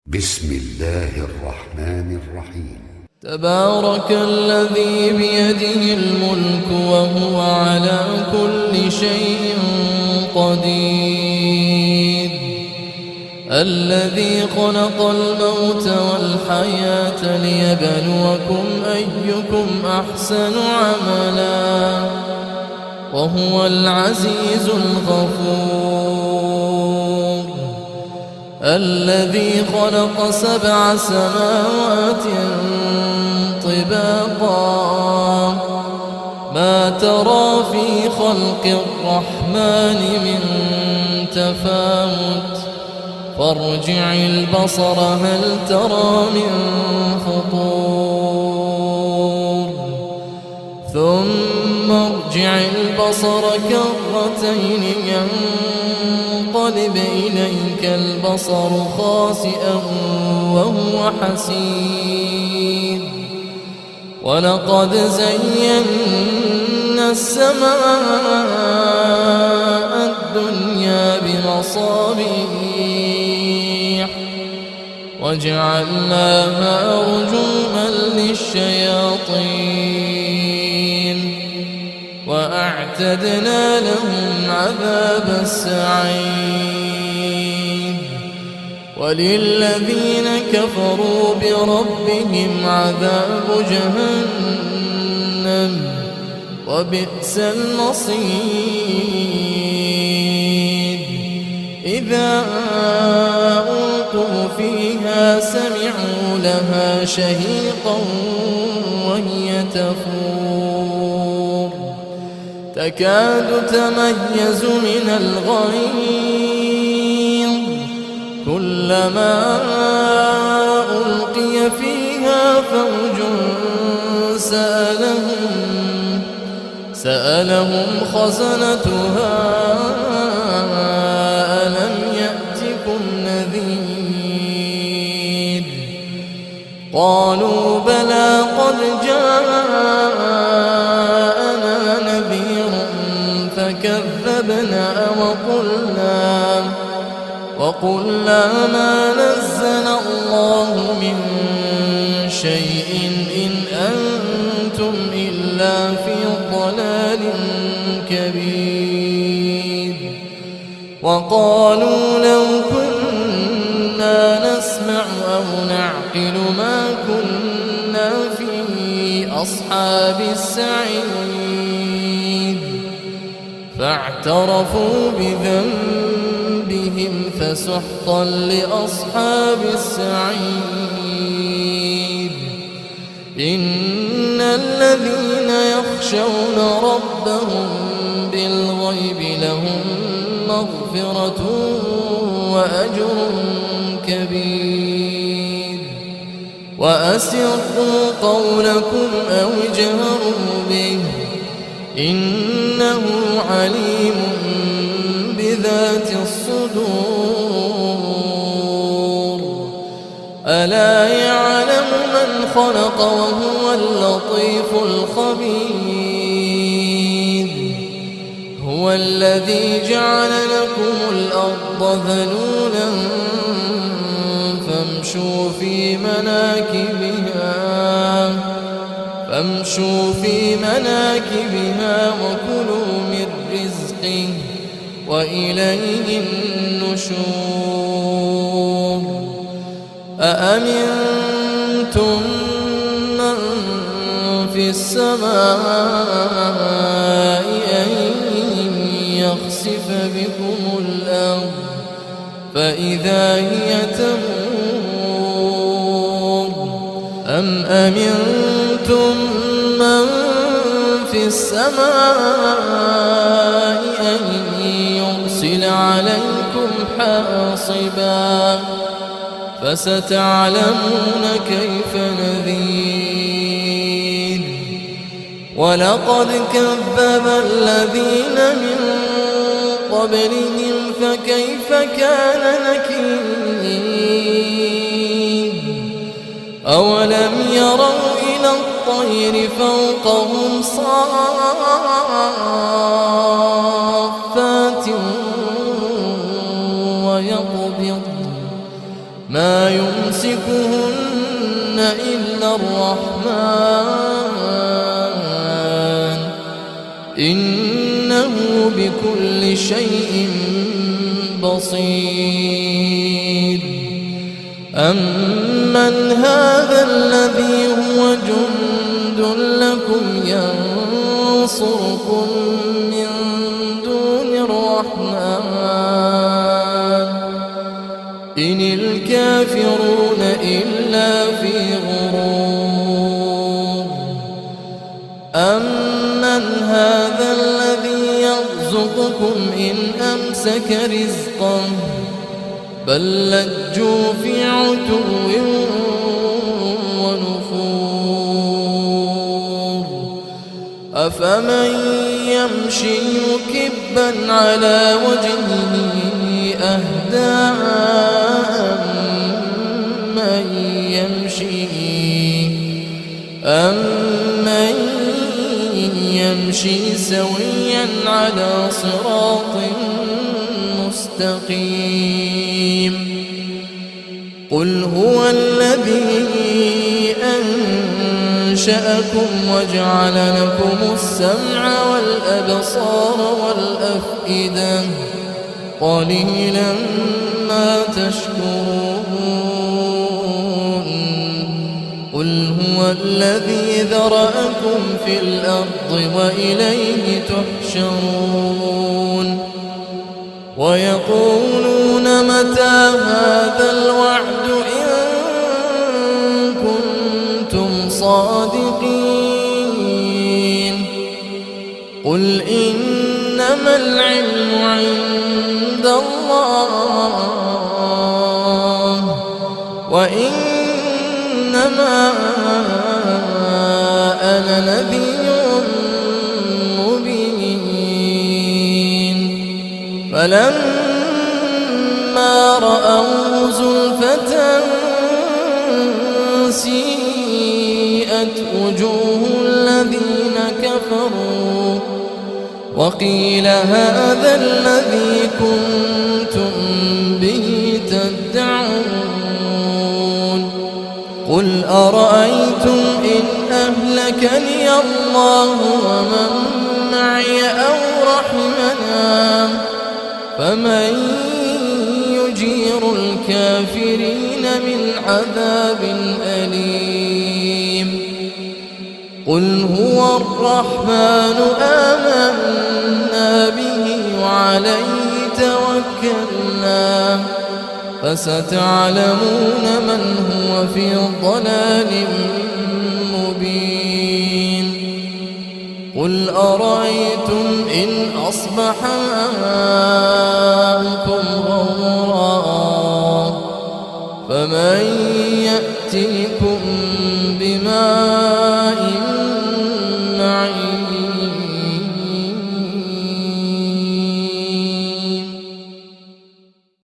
بسم الله الرحمن الرحيم. تبارك الذي بيده الملك وهو على كل شيء قدير، الذي خلق الموت والحياة ليبلوكم أيكم أحسن عملا وهو العزيز الغفور، الذي خلق 7 سماوات طباقا ما ترى في خلق الرحمن من تفاوت فارجع البصر هل ترى من فطور ثم ارجع البصر كرتين ينقلب إليك البصر خاسئا وهو حسير، ولقد زينا السماء الدنيا بمصابيح وجعلناها رجوما للشياطين وأعتدنا لهم عذاب السعير، وللذين كفروا بربهم عذاب جهنم وبئس المصير، إذا ألقوا فيها سمعوا لها شهيقا وهي تفور تكاد تميز من الغيظ كلما ألقي فيها فوج سألهم خزنتها ألم يأتكم نذير قالوا بلى قد جاءنا نذير فكذبنا وقلنا ما نزل الله من شيء إن أنتم إلا في ضلال كبير، وقالوا لو كنا نسمع أو نعقل ما كنا في أصحاب السعير، فاعترفوا بذنبهم فسحقا لأصحاب السعير، إن الذين يخشون ربهم بالغيب لهم مغفرة وأجر كبير، وأسروا قولكم أو اجهروا به إنه عليم بذات الصدور، ألا يعلم من خلق وهو اللطيف الخبير، هو الذي جعل لكم الأرض ذلولا فامشوا في مناكبها وكلوا من رزقه وإليه النشور، أأمنتم من في السماء أن يخسف بكم الأرض فإذا هي تمور، أم أمنتم من في السماء أن يرسل عليكم حاصبا فستعلمون كيف نذير، ولقد كذب الذين من قبلهم فكيف كان نكير، أولم يروا إلى الطير فوقهم صافات ويقبض ما يمسكهن إلا الرحمن إنه بكل شيء بصير. أمن هذا الذي هو جند لكم ينصركم من دون الرحمن إن الكافرون إلا في غرور. أمن هذا الذي يرزقكم إن أمسك رزقه بل لجوا في عتو ونفور. أفمن يمشي مكبا على وجهه أهدى أمن يمشي سويا على صراط مستقيم. قل هو الذي أنشأكم وجعل لكم السمع والأبصار والأفئدة قليلا ما تشكرون. قل هو الذي ذرأكم في الأرض وإليه تحشرون. ويقولون متى هذا الوعد إن كنتم صادقين. قل إنما العلم عند الله وإنما أنا نذير مبين. فلما رأوا زلفة سيئت وجوه الذين كفروا وقيل هذا الذي كنتم به تدعون. قل أرأيتم إن أهلكني الله ومن معي أو رحمنا فمن يجير الكافرين من عذاب أليم. قل هو الرحمن آمنا به وعليه توكلنا فستعلمون من هو في ضلال مبين. قل أرأيتم إن أصبح ماؤكم غورا فمن يأتيكم